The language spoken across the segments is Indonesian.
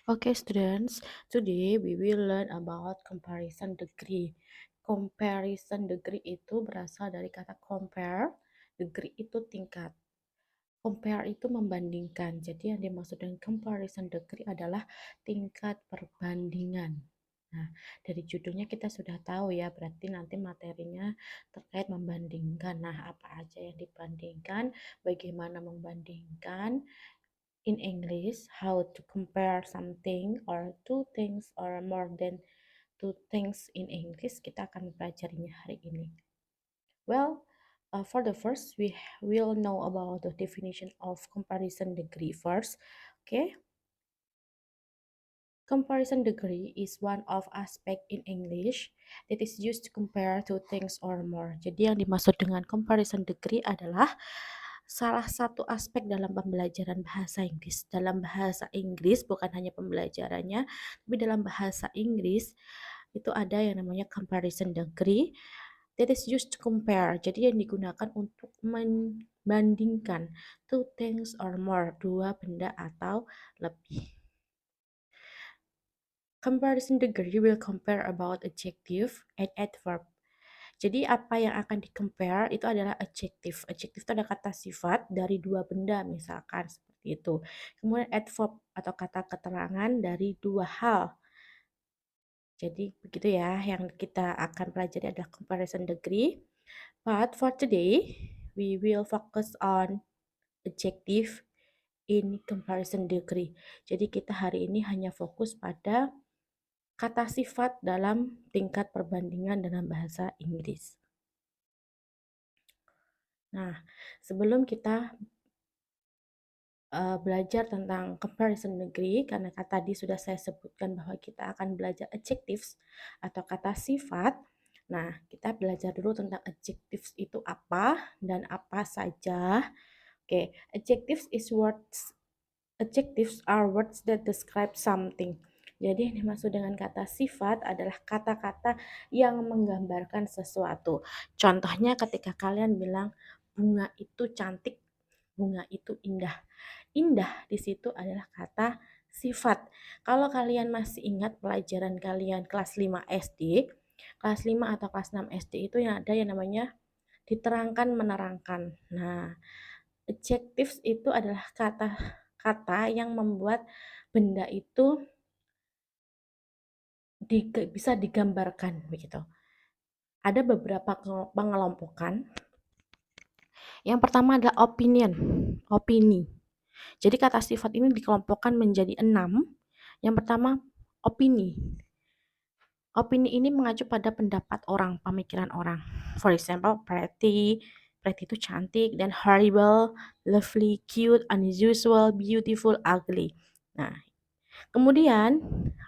Okay, students, today we will learn about comparison degree. Comparison degree itu berasal dari kata compare, degree itu tingkat. Compare itu membandingkan. Jadi yang dimaksud dengan comparison degree adalah tingkat perbandingan. Nah, dari judulnya kita sudah tahu ya, berarti nanti materinya terkait membandingkan. Nah, apa aja yang dibandingkan, bagaimana membandingkan, in English, how to compare something or two things or more than two things in English, kita akan pelajarinya hari ini. Well, for the first, we will know about the definition of comparison degree first. Okay, comparison degree is one of aspect in English that is used to compare two things or more. Jadi yang dimaksud dengan comparison degree adalah salah satu aspek dalam pembelajaran bahasa Inggris. Dalam bahasa Inggris bukan hanya pembelajarannya, tapi dalam bahasa Inggris itu ada yang namanya comparison degree that is used to compare. Jadi yang digunakan untuk membandingkan two things or more, dua benda atau lebih. Comparison degree will compare about adjective and adverb. Jadi apa yang akan di-compare itu adalah adjective. Adjective itu ada kata sifat dari dua benda misalkan seperti itu. Kemudian adverb atau kata keterangan dari dua hal. Jadi begitu ya yang kita akan pelajari adalah comparison degree. But for today, we will focus on adjective in comparison degree. Jadi kita hari ini hanya fokus pada kata sifat dalam tingkat perbandingan dalam bahasa Inggris. Nah, sebelum kita belajar tentang comparison degree, karena tadi sudah saya sebutkan bahwa kita akan belajar adjectives atau kata sifat. Nah, kita belajar dulu tentang adjectives itu apa dan apa saja. Oke, adjectives are words that describe something. Jadi yang dimaksud dengan kata sifat adalah kata-kata yang menggambarkan sesuatu. Contohnya ketika kalian bilang bunga itu cantik, bunga itu indah. Indah di situ adalah kata sifat. Kalau kalian masih ingat pelajaran kalian kelas 5 SD, kelas 5 atau kelas 6 SD itu yang ada yang namanya diterangkan menerangkan. Nah, adjectives itu adalah kata-kata yang membuat benda itu bisa digambarkan begitu. Ada beberapa pengelompokan. Yang pertama adalah opini. Jadi kata sifat ini dikelompokkan menjadi 6. Yang pertama, opini. Opini ini mengacu pada pendapat orang, pemikiran orang. For example, pretty itu cantik, dan horrible, lovely, cute, unusual, beautiful, ugly. Nah, kemudian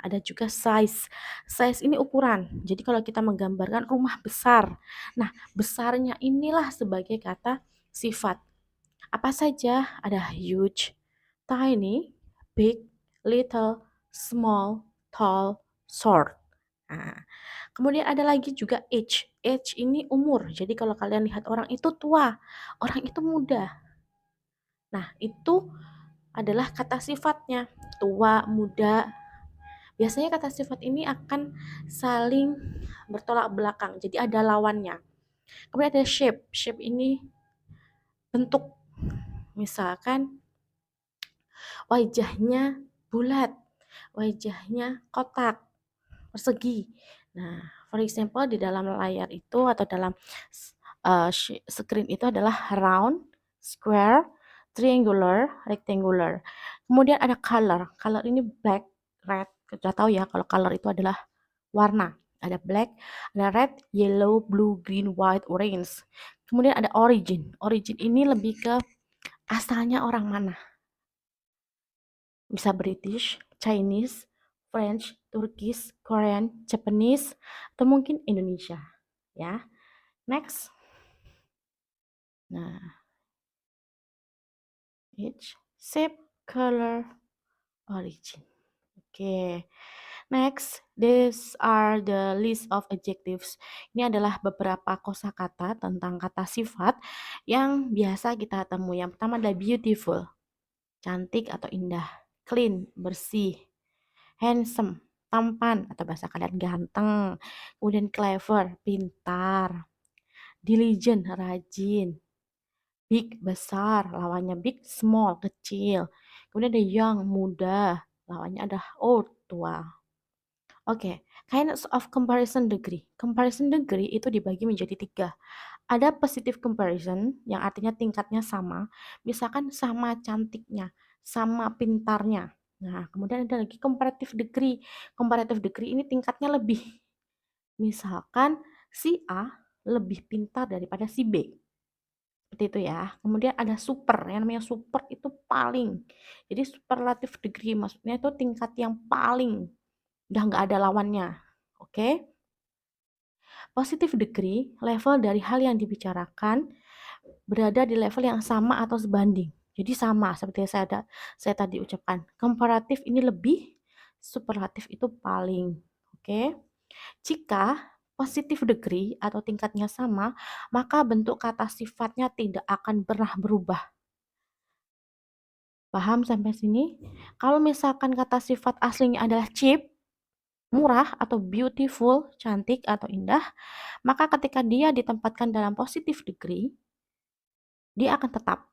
ada juga size. Size ini ukuran. Jadi kalau kita menggambarkan rumah besar. Nah, besarnya inilah sebagai kata sifat. Apa saja? Ada huge, tiny, big, little, small, tall, short. Nah, kemudian ada lagi juga age. Age ini umur. Jadi kalau kalian lihat orang itu tua, orang itu muda. Nah, itu adalah kata sifatnya. Tua, muda. Biasanya kata sifat ini akan saling bertolak belakang. Jadi ada lawannya. Kemudian ada shape. Shape ini bentuk. Misalkan wajahnya bulat, wajahnya kotak, persegi. Nah, for example di dalam layar itu atau dalam screen itu adalah round, square, triangular, rectangular. Kemudian ada color. Color ini black, red. Kita tahu ya kalau color itu adalah warna. Ada black, ada red, yellow, blue, green, white, orange. Kemudian ada origin. Origin ini lebih ke asalnya orang mana. Bisa British, Chinese, French, Turkish, Korean, Japanese, atau mungkin Indonesia. Ya, next. Nah, age, shape, color, origin. Oke, next, these are the list of adjectives. Ini adalah beberapa kosakata tentang kata sifat yang biasa kita temui. Yang pertama adalah beautiful, cantik atau indah, clean, bersih, handsome, tampan atau bahasa kalian ganteng. Kemudian clever, pintar. Diligent, rajin. Big, besar. Lawannya big, small, kecil. Kemudian ada young, muda. Lawannya ada old, tua. Oke, kinds of comparison degree. Comparison degree itu dibagi menjadi tiga. Ada positive comparison, yang artinya tingkatnya sama. Misalkan sama cantiknya, sama pintarnya. Nah, kemudian ada lagi comparative degree. Comparative degree ini tingkatnya lebih. Misalkan si A lebih pintar daripada si B. Seperti itu ya. Kemudian ada super, yang namanya super itu paling. Jadi superlative degree maksudnya itu tingkat yang paling. Udah nggak ada lawannya. Oke. Positive degree, level dari hal yang dibicarakan berada di level yang sama atau sebanding. Jadi sama seperti yang saya tadi ucapkan. Komparatif ini lebih, superlatif itu paling. Oke. Jika positive degree atau tingkatnya sama, maka bentuk kata sifatnya tidak akan pernah berubah. Paham sampai sini? Kalau misalkan kata sifat aslinya adalah cheap, murah atau beautiful, cantik atau indah, maka ketika dia ditempatkan dalam positive degree, dia akan tetap.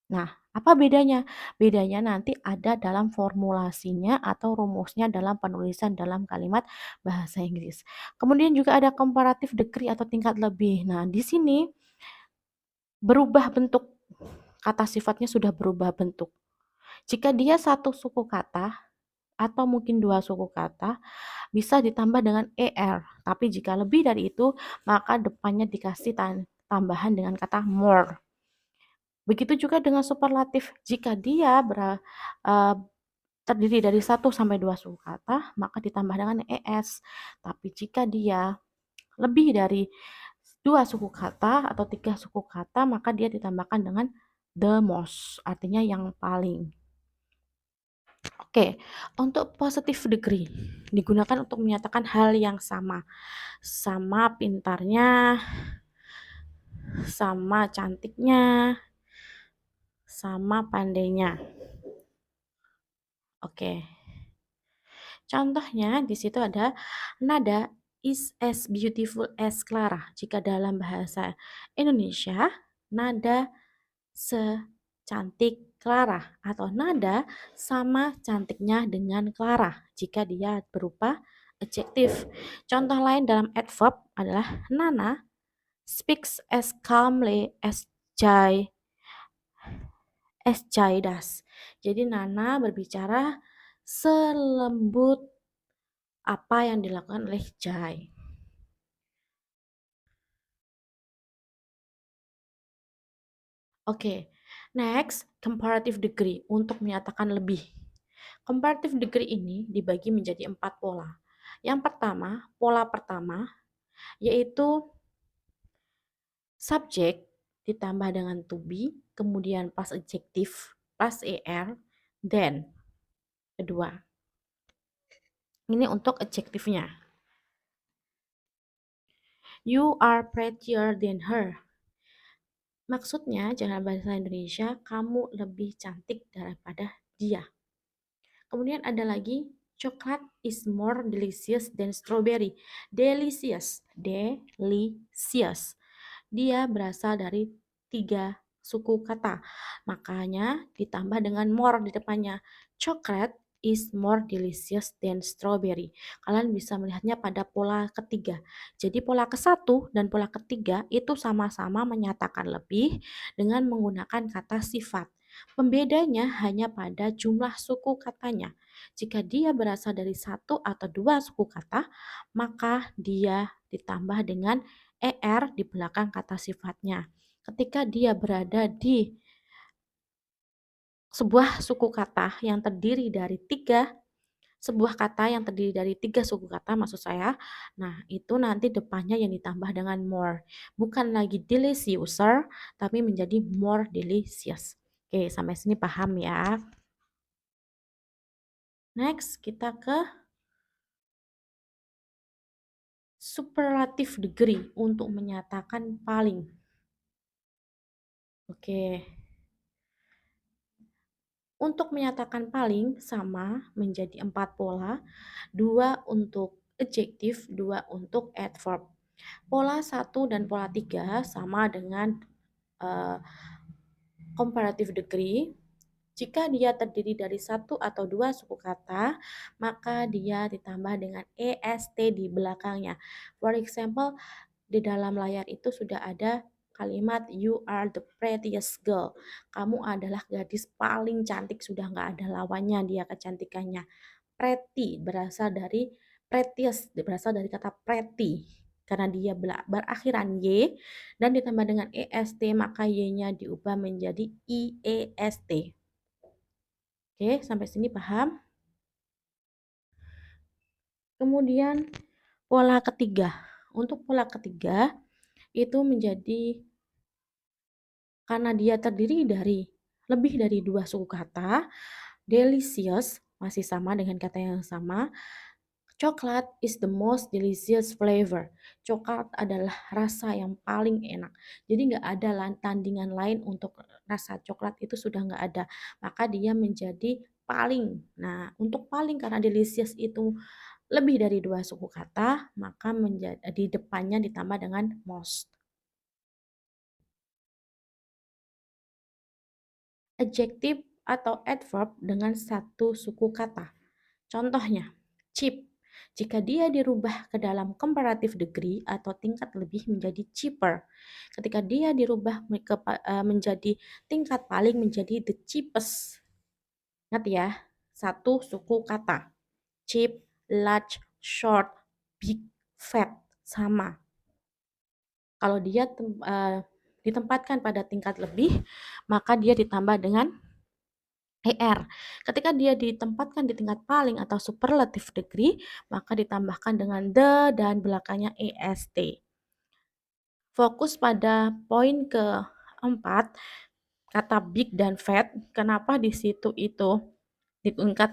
Nah, apa bedanya? Bedanya nanti ada dalam formulasinya atau rumusnya dalam penulisan dalam kalimat bahasa Inggris. Kemudian juga ada comparative degree atau tingkat lebih. Nah, di sini berubah bentuk. Kata sifatnya sudah berubah bentuk. Jika dia satu suku kata atau mungkin dua suku kata, bisa ditambah dengan er. Tapi jika lebih dari itu, maka depannya dikasih tambahan dengan kata more. Begitu juga dengan superlatif. Jika dia terdiri dari 1 sampai 2 suku kata, maka ditambah dengan es. Tapi jika dia lebih dari 2 suku kata atau 3 suku kata, maka dia ditambahkan dengan the most, artinya yang paling. Oke, untuk positive degree digunakan untuk menyatakan hal yang sama. Sama pintarnya, sama cantiknya, sama pandainya. Oke. Contohnya di situ ada nada is as beautiful as Clara. Jika dalam bahasa Indonesia, nada secantik Clara atau nada sama cantiknya dengan Clara jika dia berupa adjektif. Contoh lain dalam adverb adalah Nana speaks as calmly as Jai does. Jadi Nana berbicara selembut apa yang dilakukan oleh Jai. Oke, next, comparative degree untuk menyatakan lebih. Comparative degree ini dibagi menjadi 4 pola. Yang pertama, pola pertama, yaitu subjek ditambah dengan to be, kemudian plus adjektif, plus er, then. Kedua, ini untuk adjektifnya. You are prettier than her. Maksudnya, dalam bahasa Indonesia, kamu lebih cantik daripada dia. Kemudian ada lagi, coklat is more delicious than strawberry. Delicious, delicious. Dia berasal dari 3 suku kata. Makanya ditambah dengan more di depannya. Coklat is more delicious than strawberry. Kalian bisa melihatnya pada pola ketiga. Jadi pola ke-1 dan pola ketiga itu sama-sama menyatakan lebih dengan menggunakan kata sifat. Pembedanya hanya pada jumlah suku katanya. Jika dia berasal dari 1 atau 2 suku kata, maka dia ditambah dengan er di belakang kata sifatnya. Ketika dia berada di sebuah suku kata yang terdiri dari 3 sebuah kata yang terdiri dari 3 suku kata maksud saya. Nah, itu nanti depannya yang ditambah dengan more. Bukan lagi deliciouser, tapi menjadi more delicious. Oke, sampai sini paham ya. Next, kita ke superlative degree untuk menyatakan paling. Oke. Untuk menyatakan paling sama menjadi 4 pola, 2 untuk adjektif, 2 untuk adverb. Pola 1 dan pola 3 sama dengan uh, comparative degree. Jika dia terdiri dari satu atau dua suku kata, maka dia ditambah dengan est di belakangnya. For example, di dalam layar itu sudah ada kalimat you are the prettiest girl. Kamu adalah gadis paling cantik, sudah nggak ada lawannya dia kecantikannya. Pretty berasal dari prettiest, berasal dari kata pretty. Karena dia berakhiran y dan ditambah dengan est, maka y-nya diubah menjadi iest. Oke, sampai sini paham? Kemudian pola ketiga. Untuk pola ketiga itu menjadi karena dia terdiri dari lebih dari 2 suku kata, delicious masih sama dengan kata yang sama. Coklat is the most delicious flavor. Coklat adalah rasa yang paling enak. Jadi nggak ada tandingan lain untuk rasa coklat itu sudah nggak ada. Maka dia menjadi paling. Nah, untuk paling karena delicious itu lebih dari 2 suku kata, maka di depannya ditambah dengan most. Adjektif atau adverb dengan satu suku kata. Contohnya, cheap. Jika dia dirubah ke dalam comparative degree atau tingkat lebih menjadi cheaper. Ketika dia dirubah menjadi tingkat paling menjadi the cheapest. Ingat ya, satu suku kata. Cheap, large, short, big, fat, sama. Kalau dia ditempatkan pada tingkat lebih, maka dia ditambah dengan er. Ketika dia ditempatkan di tingkat paling atau superlative degree, maka ditambahkan dengan the dan belakangnya est. Fokus pada poin keempat, kata big dan fat. Kenapa di situ itu di tingkat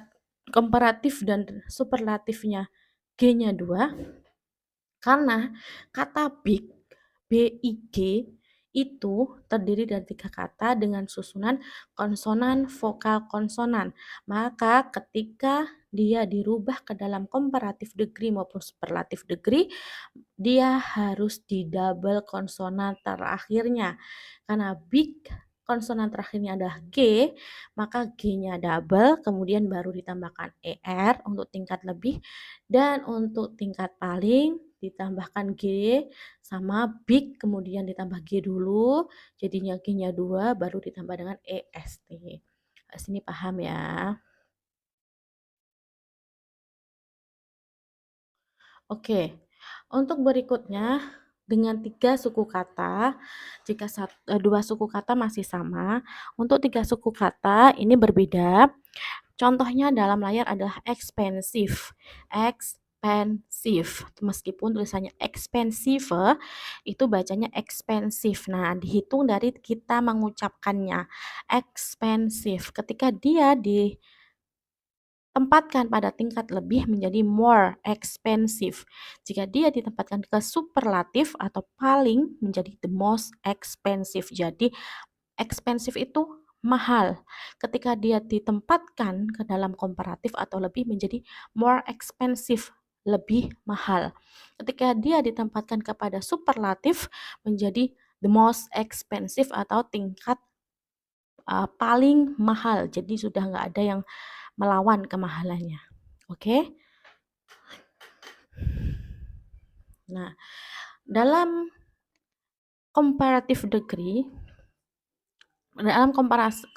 komparatif dan superlatifnya G-nya 2? Karena kata big, B-I-G, itu terdiri dari 3 kata dengan susunan konsonan, vokal, konsonan. Maka ketika dia dirubah ke dalam comparative degree maupun superlative degree, dia harus di double konsonan terakhirnya. Karena big konsonan terakhirnya adalah G, maka G-nya double, kemudian baru ditambahkan ER untuk tingkat lebih, dan untuk tingkat paling ditambahkan G sama big, kemudian ditambah G dulu, jadinya G-nya 2, baru ditambah dengan EST. Sini paham ya? Oke, untuk berikutnya dengan 3 suku kata, jika 2 suku kata masih sama, untuk 3 suku kata ini berbeda. Contohnya dalam layar adalah expensive. Expensive. Meskipun tulisannya expensive, itu bacanya expensive. Nah, dihitung dari kita mengucapkannya. Expensive. Ketika dia ditempatkan pada tingkat lebih menjadi more expensive. Jika dia ditempatkan ke superlatif atau paling menjadi the most expensive. Jadi expensive itu mahal. Ketika dia ditempatkan ke dalam komparatif atau lebih menjadi more expensive, lebih mahal. Ketika dia ditempatkan kepada superlatif menjadi the most expensive atau tingkat paling mahal. Jadi sudah nggak ada yang melawan kemahalannya. Oke? Nah, dalam comparative degree, dalam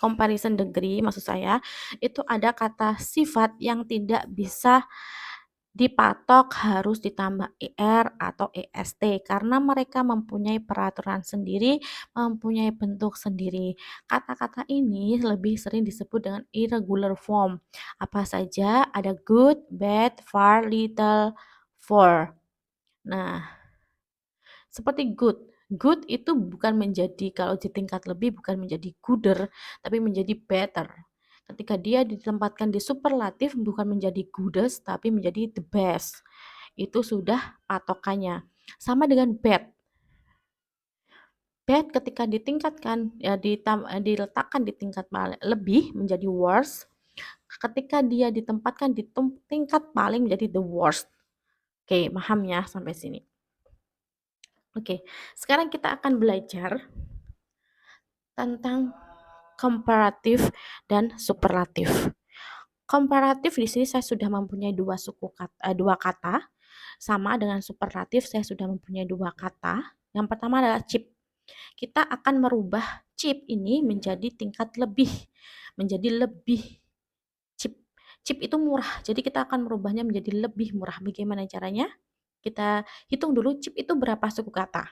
comparison degree maksud saya, itu ada kata sifat yang tidak bisa dipatok harus ditambah er atau est karena mereka mempunyai peraturan sendiri, mempunyai bentuk sendiri. Kata-kata ini lebih sering disebut dengan irregular form. Apa saja? Ada good, bad, far, little, for. Nah, seperti good. Good itu bukan menjadi, kalau di tingkat lebih bukan menjadi gooder, tapi menjadi better. Ketika dia ditempatkan di superlatif bukan menjadi goodest, tapi menjadi the best. Itu sudah patokannya. Sama dengan bad. Bad ketika ditingkatkan, ya diletakkan di tingkat lebih menjadi worse, ketika dia ditempatkan di tingkat paling menjadi the worst. Oke, paham ya sampai sini? Oke, sekarang kita akan belajar tentang komparatif dan superlatif. Komparatif di sini saya sudah mempunyai dua kata, sama dengan superlatif saya sudah mempunyai dua kata. Yang pertama adalah cheap. Kita akan merubah cheap ini menjadi tingkat lebih, menjadi lebih cheap. Cheap itu murah, jadi kita akan merubahnya menjadi lebih murah. Bagaimana caranya? Kita hitung dulu cheap itu berapa suku kata.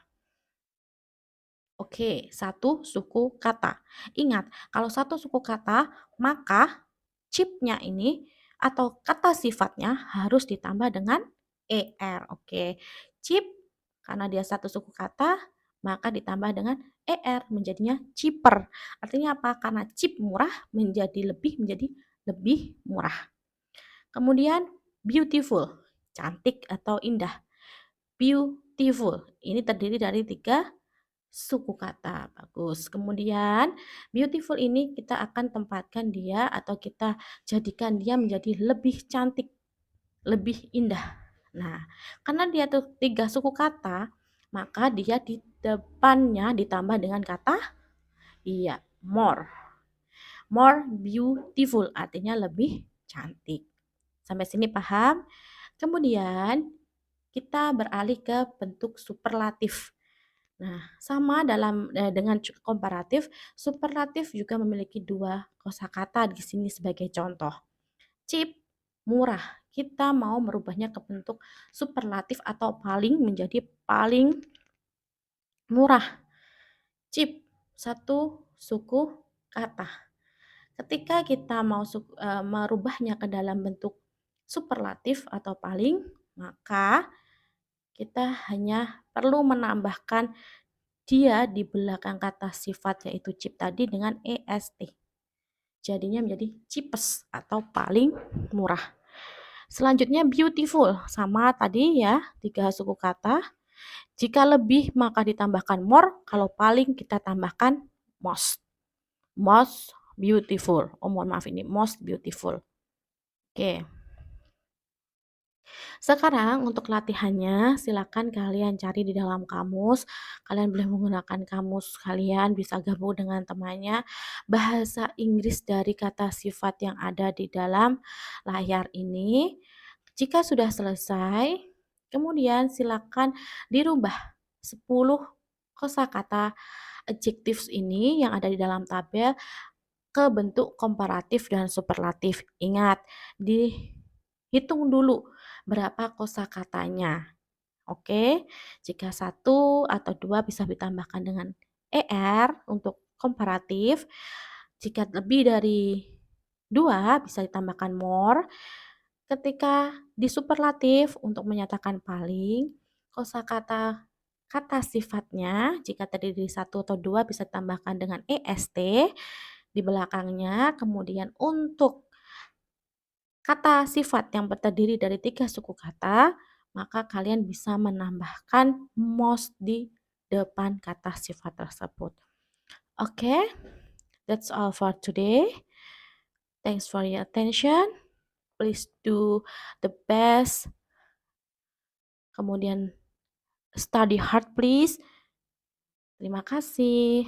Oke, satu suku kata. Ingat, kalau satu suku kata, maka chipnya ini atau kata sifatnya harus ditambah dengan er. Oke, chip karena dia satu suku kata, maka ditambah dengan er menjadinya cheaper. Artinya apa? Karena chip murah menjadi lebih murah. Kemudian beautiful, cantik atau indah. Beautiful, ini terdiri dari 3 suku kata. Bagus. Kemudian beautiful ini kita akan tempatkan dia atau kita jadikan dia menjadi lebih cantik, lebih indah. Nah, karena dia tuh 3 suku kata, maka dia di depannya ditambah dengan kata more. More beautiful artinya lebih cantik. Sampai sini paham? Kemudian kita beralih ke bentuk superlatif. Nah, sama dengan komparatif, superlatif juga memiliki 2 kosakata di sini sebagai contoh. Cheap, murah. Kita mau merubahnya ke bentuk superlatif atau paling menjadi paling murah. Cheap, satu suku kata. Ketika kita mau merubahnya ke dalam bentuk superlatif atau paling, maka kita hanya perlu menambahkan dia di belakang kata sifat yaitu cheap tadi dengan est. Jadinya menjadi cheapest atau paling murah. Selanjutnya beautiful, sama tadi ya, 3 suku kata. Jika lebih maka ditambahkan more, kalau paling kita tambahkan most. Most beautiful. Oh, mohon maaf ini most beautiful. Oke. Sekarang untuk latihannya, silakan kalian cari di dalam kamus. Kalian boleh menggunakan kamus kalian, bisa gabung dengan temannya. Bahasa Inggris dari kata sifat yang ada di dalam layar ini. Jika sudah selesai, kemudian silakan dirubah 10 kosakata adjectives ini yang ada di dalam tabel ke bentuk komparatif dan superlatif. Ingat, dihitung dulu berapa kosakatanya. Oke, jika 1 atau 2 bisa ditambahkan dengan er untuk komparatif. Jika lebih dari 2 bisa ditambahkan more. Ketika di superlatif untuk menyatakan paling, kosakata kata sifatnya jika terdiri dari 1 atau 2 bisa ditambahkan dengan est di belakangnya. Kemudian untuk kata sifat yang terdiri dari 3 suku kata, maka kalian bisa menambahkan most di depan kata sifat tersebut. Oke, that's all for today. Thanks for your attention. Please do the best. Kemudian study hard please. Terima kasih.